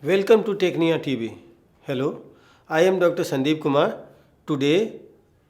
Welcome to Technia TV. Hello, I am Dr. Sandeep Kumar. Today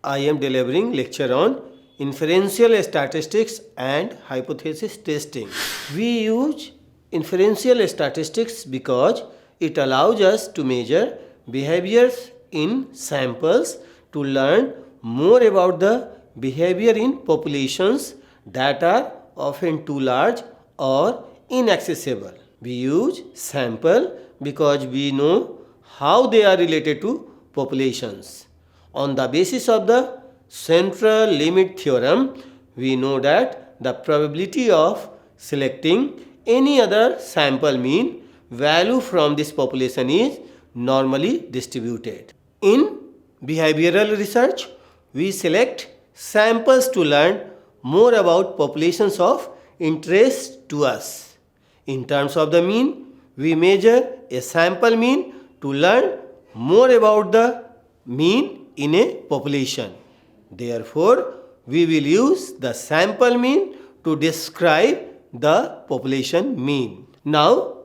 I am delivering lecture on inferential statistics and hypothesis testing. We use inferential statistics because it allows us to measure behaviors in samples to learn more about the behavior in populations that are often too large or inaccessible. We use sample because we know how they are related to populations. On the basis of the central limit theorem, we know that the probability of selecting any other sample mean value from this population is normally distributed. In behavioral research, we select samples to learn more about populations of interest to us. In terms of the mean, we measure a sample mean to learn more about the mean in a population. Therefore, we will use the sample mean to describe the population mean. Now,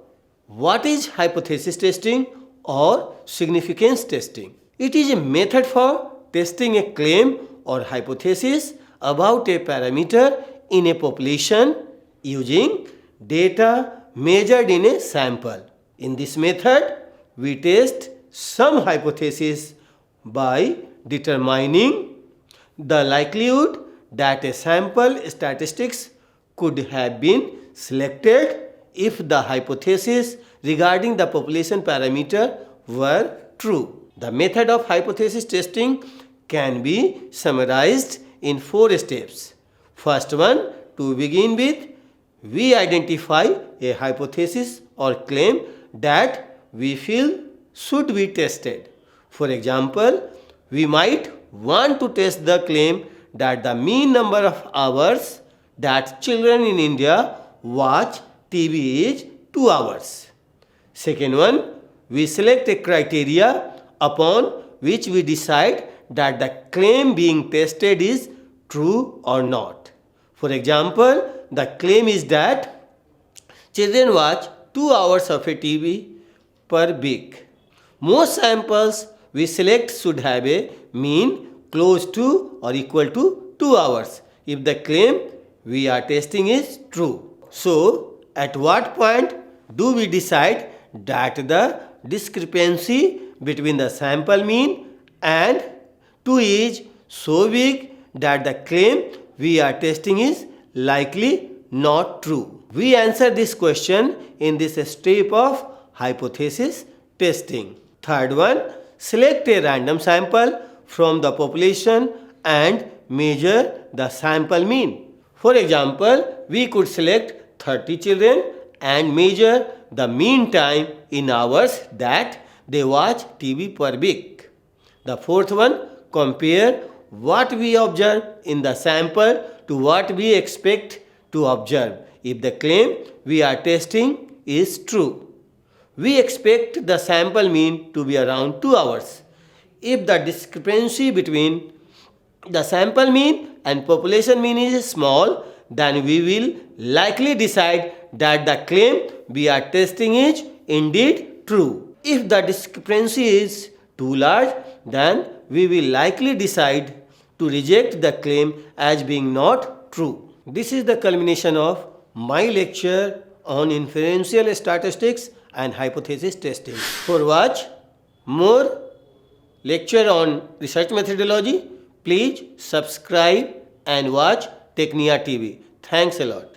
what is hypothesis testing or significance testing? It is a method for testing a claim or hypothesis about a parameter in a population using data measured in a sample. In this method, we test some hypothesis by determining the likelihood that a sample statistics could have been selected if the hypothesis regarding the population parameter were true. The method of hypothesis testing can be summarized in 4 steps. First one, to begin with, we identify a hypothesis or claim that we feel should be tested. For example, we might want to test the claim that the mean number of hours that children in India watch TV is 2 hours. Second one, we select a criteria upon which we decide that the claim being tested is true or not. For example, the claim is that children watch 2 hours of a TV per week. Most samples we select should have a mean close to or equal to 2 hours if the claim we are testing is true. So, at what point do we decide that the discrepancy between the sample mean and 2 is so big that the claim we are testing is likely not true? We answer this question in this step of hypothesis testing. Third one, select a random sample from the population and measure the sample mean. For example, we could select 30 children and measure the mean time in hours that they watch TV per week. The fourth one, compare what we observe in the sample to what we expect to observe if the claim we are testing is true. We expect the sample mean to be around 2 hours. If the discrepancy between the sample mean and population mean is small, then we will likely decide that the claim we are testing is indeed true. If the discrepancy is too large, then we will likely decide to reject the claim as being not true. This is the culmination of my lecture on inferential statistics and hypothesis testing. For watch more lecture on research methodology, please subscribe and watch Technia TV. Thanks a lot.